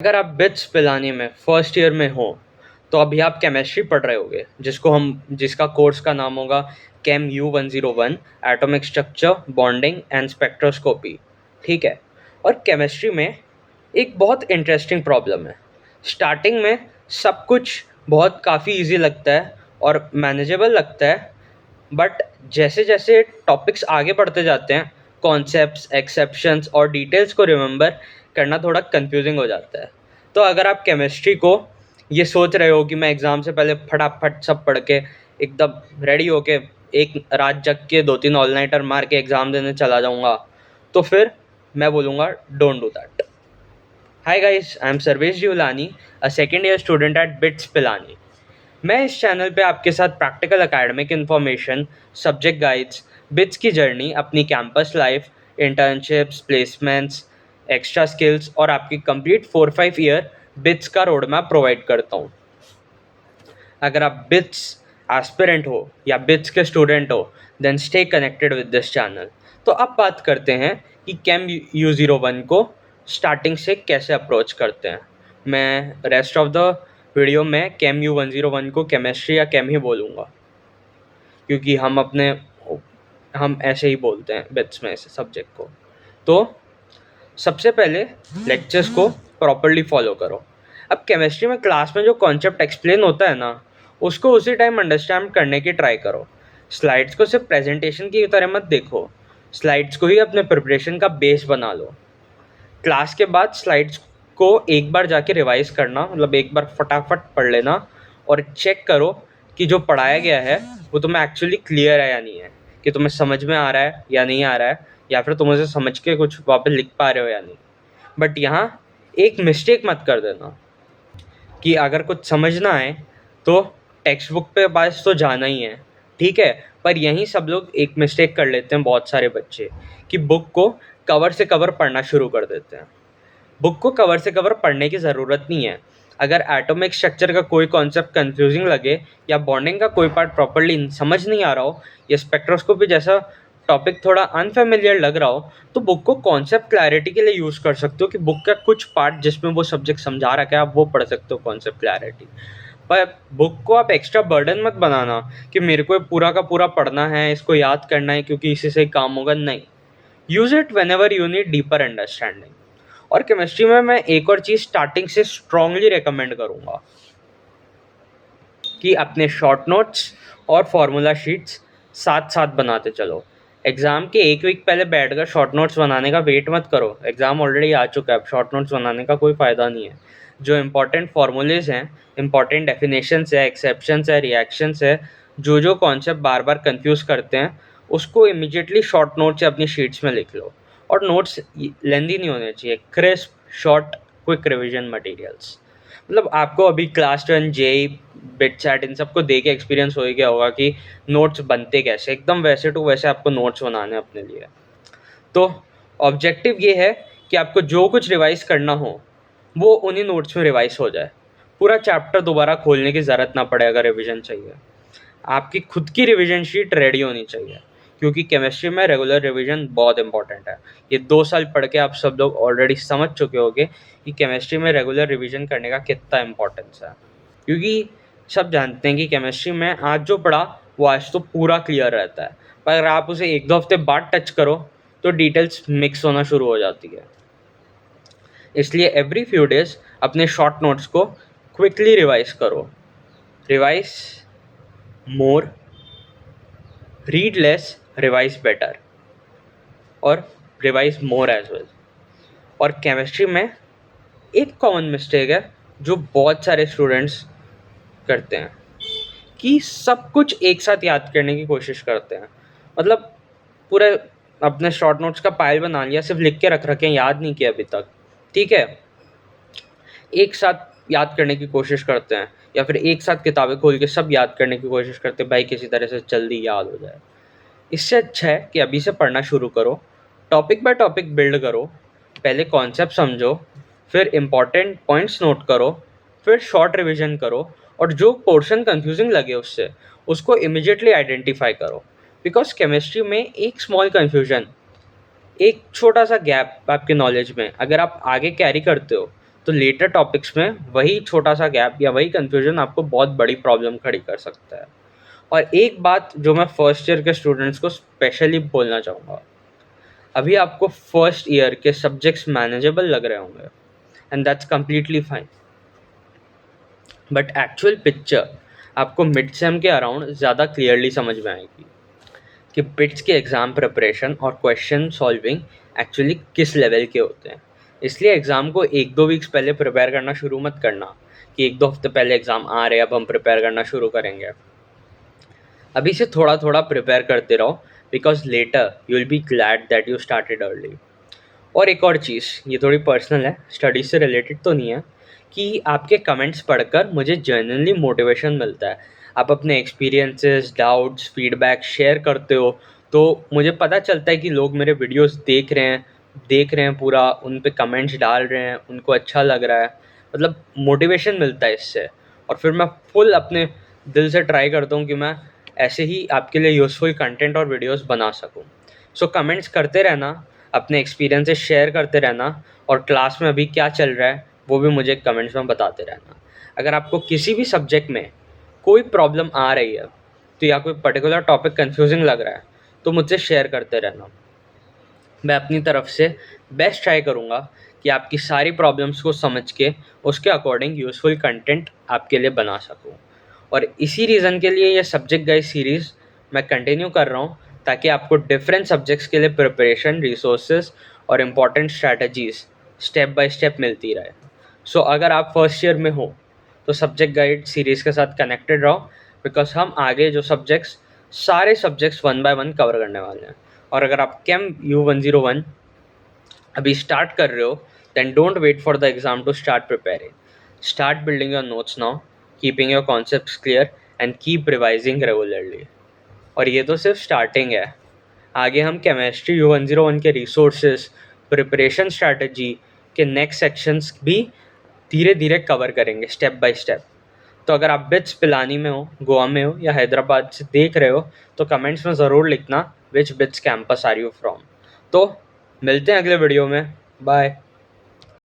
अगर आप बिट्स पिलानी में फर्स्ट ईयर में हो तो अभी आप केमिस्ट्री पढ़ रहे होगे जिसका कोर्स का नाम होगा केम U101 atomic structure bonding and spectroscopy. ठीक है। और केमिस्ट्री में एक बहुत इंटरेस्टिंग प्रॉब्लम है। स्टार्टिंग में सब कुछ बहुत काफ़ी इजी लगता है और मैनेजेबल लगता है, बट जैसे जैसे टॉपिक्स आगे बढ़ते जाते हैं कॉन्सेप्ट्स एक्सेप्शंस और डिटेल्स को रिमेंबर करना थोड़ा कंफ्यूजिंग हो जाता है। तो अगर आप केमिस्ट्री को ये सोच रहे हो कि मैं एग्ज़ाम से पहले फटाफट सब पढ़ के एकदम रेडी होके एक रात जग के 2-3 ऑल नाइटर मार के एग्ज़ाम देने चला जाऊंगा, तो फिर मैं बोलूँगा don't do that. Hi guys, I am Sarvesh Jiwlani, a second year student at BITS Pilani. मैं इस चैनल पे आपके साथ practical academic information, subject guides, BITS की जर्नी, अपनी campus life, internships, placements, extra skills और आपकी कंप्लीट 4-5 ईयर बिट्स का रोड मैप प्रोवाइड करता हूँ। अगर आप बिट्स एस्पिरेंट हो या बिट्स के स्टूडेंट हो then stay connected with this channel. तो अब बात करते हैं कि कैम U01 को स्टार्टिंग से कैसे अप्रोच करते हैं। मैं रेस्ट ऑफ द वीडियो में कैम U101 को केमिस्ट्री या केम ही बोलूँगा, क्योंकि हम ऐसे ही बोलते हैं बिट्स में ऐसे सब्जेक्ट को। तो सबसे पहले लेक्चर्स को प्रॉपरली फॉलो करो। अब केमिस्ट्री में क्लास में जो कॉन्सेप्ट एक्सप्लेन होता है ना, उसको उसी टाइम अंडरस्टैंड करने की ट्राई करो। स्लाइड्स को सिर्फ प्रेजेंटेशन की तरह मत देखो, स्लाइड्स को ही अपने प्रिपरेशन का बेस बना लो। क्लास के बाद स्लाइड्स को एक बार जाके रिवाइज करना, मतलब एक बार फटाफट पढ़ लेना और चेक करो कि जो पढ़ाया गया है वो तुम्हें एक्चुअली क्लियर है या नहीं है, कि तुम्हें समझ में आ रहा है या नहीं आ रहा है, या फिर तुम उसे समझ के कुछ वापस लिख पा रहे हो या नहीं। बट यहाँ एक मिस्टेक मत कर देना कि अगर कुछ समझना है तो टेक्स्ट बुक पे पास तो जाना ही है, ठीक है। पर यहीं सब लोग एक मिस्टेक कर लेते हैं बहुत सारे बच्चे, कि बुक को कवर से कवर पढ़ना शुरू कर देते हैं। बुक को कवर से कवर पढ़ने की ज़रूरत नहीं है। अगर एटॉमिक स्ट्रक्चर का कोई कॉन्सेप्ट कंफ्यूजिंग लगे या बॉन्डिंग का कोई पार्ट प्रॉपर्ली समझ नहीं आ रहा हो या स्पेक्ट्रोस्कोपी जैसा टॉपिक थोड़ा अनफेमिलियर लग रहा हो, तो बुक को कॉन्सेप्ट क्लैरिटी के लिए यूज़ कर सकते हो कि बुक का कुछ पार्ट जिसमें वो सब्जेक्ट समझा रखा है आप वो पढ़ सकते हो कॉन्सेप्ट क्लैरिटी। पर बुक को आप एक्स्ट्रा बर्डन मत बनाना कि मेरे को पूरा का पूरा पढ़ना है, इसको याद करना है क्योंकि इसी से ही काम होगा। नहीं, use it when ever you need deeper understanding. और केमिस्ट्री में मैं एक और चीज़ स्टार्टिंग से स्ट्रांगली रेकमेंड करूँगा कि अपने शॉर्ट नोट्स और फार्मूला शीट्स साथ साथ बनाते चलो। एग्ज़ाम के एक वीक पहले बैठकर शॉर्ट नोट्स बनाने का वेट मत करो, एग्ज़ाम ऑलरेडी आ चुका है, अब शॉर्ट नोट्स बनाने का कोई फ़ायदा नहीं है। जो इंपॉर्टेंट फार्मूलेज हैं, इंपॉर्टेंट डेफिनेशंस है, एक्सेप्शंस है, रिएक्शंस है, जो कॉन्सेप्ट बार बार कंफ्यूज करते हैं, उसको इमीडिएटली शॉर्ट नोट्स या अपनी शीट्स में लिख लो। और नोट्स लेंदी नहीं होने चाहिए, crisp, short, quick revision materials. मतलब आपको अभी क्लास 10 जेई बिट चैट इन सबको दे के एक्सपीरियंस हो गया होगा कि नोट्स बनते कैसे, एकदम वैसे टू वैसे आपको नोट्स बनाने हैं अपने लिए। तो ऑब्जेक्टिव ये है कि आपको जो कुछ रिवाइज करना हो वो उन्हीं नोट्स में रिवाइज हो जाए, पूरा चैप्टर दोबारा खोलने की ज़रूरत ना पड़े। अगर रिविजन चाहिए, आपकी खुद की रिवीजन शीट रेडी होनी चाहिए, क्योंकि केमिस्ट्री में रेगुलर रिवीजन बहुत इंपॉर्टेंट है। ये 2 साल पढ़ के आप सब लोग ऑलरेडी समझ चुके होंगे कि केमिस्ट्री में रेगुलर रिवीजन करने का कितना इंपॉर्टेंस है, क्योंकि सब जानते हैं कि केमिस्ट्री में आज जो पढ़ा वो आज तो पूरा क्लियर रहता है, पर अगर आप उसे 1-2 हफ्ते बाद टच करो तो डिटेल्स मिक्स होना शुरू हो जाती है। इसलिए एवरी फ्यू डेज अपने शॉर्ट नोट्स को क्विकली रिवाइज करो। रिवाइज मोर, रीड लेस, रिवाइज बेटर, और रिवाइज मोर एज वेल। और केमिस्ट्री में एक कॉमन मिस्टेक है जो बहुत सारे स्टूडेंट्स करते हैं कि सब कुछ एक साथ याद करने की कोशिश करते हैं। मतलब पूरे अपने शॉर्ट नोट्स का पाइल बना लिया, सिर्फ लिख के रख रखे हैं, याद नहीं किया अभी तक, ठीक है। एक साथ याद करने की कोशिश करते हैं या फिर एक साथ किताबें खोल के सब याद करने की कोशिश करते हैं, भाई किसी तरह से जल्दी याद हो जाए। इससे अच्छा है कि अभी से पढ़ना शुरू करो, टॉपिक बाय टॉपिक बिल्ड करो, पहले कॉन्सेप्ट समझो, फिर इम्पॉर्टेंट पॉइंट्स नोट करो, फिर शॉर्ट रिवीजन करो, और जो पोर्शन कंफ्यूजिंग लगे उसको इमिजिएटली आइडेंटिफाई करो। बिकॉज केमिस्ट्री में एक स्मॉल कन्फ्यूजन, एक छोटा सा गैप आपके नॉलेज में अगर आप आगे कैरी करते हो तो लेटर टॉपिक्स में वही छोटा सा गैप या वही कन्फ्यूजन आपको बहुत बड़ी प्रॉब्लम खड़ी कर सकता है। और एक बात जो मैं फर्स्ट ईयर के स्टूडेंट्स को स्पेशली बोलना चाहूँगा, अभी आपको फर्स्ट ईयर के सब्जेक्ट्स मैनेजेबल लग रहे होंगे and that's completely fine, but actual picture आपको मिड सेम के अराउंड ज़्यादा क्लियरली समझ में आएगी कि बिट्स के एग्ज़ाम प्रिपरेशन और क्वेश्चन सॉल्विंग एक्चुअली किस लेवल के होते हैं। इसलिए एग्ज़ाम को 1-2 वीक्स पहले प्रिपेयर करना शुरू मत करना कि 1-2 हफ्ते पहले एग्ज़ाम आ रहे हैं अब हम प्रिपेयर करना शुरू करेंगे। अभी से थोड़ा थोड़ा प्रिपेयर करते रहो, because later you will be glad that you started early. और एक और चीज़, ये थोड़ी पर्सनल है, स्टडीज से रिलेटेड तो नहीं है, कि आपके कमेंट्स पढ़कर मुझे जेन्युइनली मोटिवेशन मिलता है। आप अपने एक्सपीरियंसेस, डाउट्स, फीडबैक शेयर करते हो, तो मुझे पता चलता है कि लोग मेरे वीडियोस देख रहे हैं पूरा, उन पे कमेंट्स डाल रहे हैं, उनको अच्छा लग रहा है, मतलब मोटिवेशन मिलता है इससे। और फिर मैं फुल अपने दिल से ट्राई करता हूँ कि मैं ऐसे ही आपके लिए यूज़फुल कंटेंट और वीडियोस बना सकूँ। सो कमेंट्स करते रहना, अपने एक्सपीरियंसेस शेयर करते रहना, और क्लास में अभी क्या चल रहा है वो भी मुझे कमेंट्स में बताते रहना। अगर आपको किसी भी सब्जेक्ट में कोई प्रॉब्लम आ रही है, तो या कोई पर्टिकुलर टॉपिक कंफ्यूजिंग लग रहा है, तो मुझसे शेयर करते रहना। मैं अपनी तरफ से बेस्ट ट्राई करूँगा कि आपकी सारी प्रॉब्लम्स को समझ के उसके अकॉर्डिंग यूज़फुल कंटेंट आपके लिए बना सकूँ। और इसी रीज़न के लिए ये सब्जेक्ट गाइड सीरीज़ मैं कंटिन्यू कर रहा हूँ, ताकि आपको डिफरेंट सब्जेक्ट्स के लिए प्रिपरेशन, रिसोर्सेज और important strategies step by step मिलती रहे। सो अगर आप फर्स्ट ईयर में हो तो सब्जेक्ट गाइड सीरीज़ के साथ कनेक्टेड रहो, बिकॉज हम आगे जो सब्जेक्ट्स, सारे सब्जेक्ट्स 1 बाय 1 कवर करने वाले हैं। और अगर आप कैम U101 अभी स्टार्ट कर रहे हो, then don't wait for the exam to start preparing. Start building your notes now, keeping your concepts clear and keep revising regularly. और ये तो सिर्फ स्टार्टिंग है, आगे हम केमिस्ट्री U101 के रिसोर्सेज, प्रिपरेशन स्ट्रैटेजी के नेक्स्ट सेक्शंस भी धीरे धीरे कवर करेंगे स्टेप बाय स्टेप। तो अगर आप बिट्स पिलानी में हो, गोवा में हो या हैदराबाद से देख रहे हो, तो कमेंट्स में ज़रूर लिखना which BITS campus are you from. तो मिलते हैं अगले वीडियो में, बाय।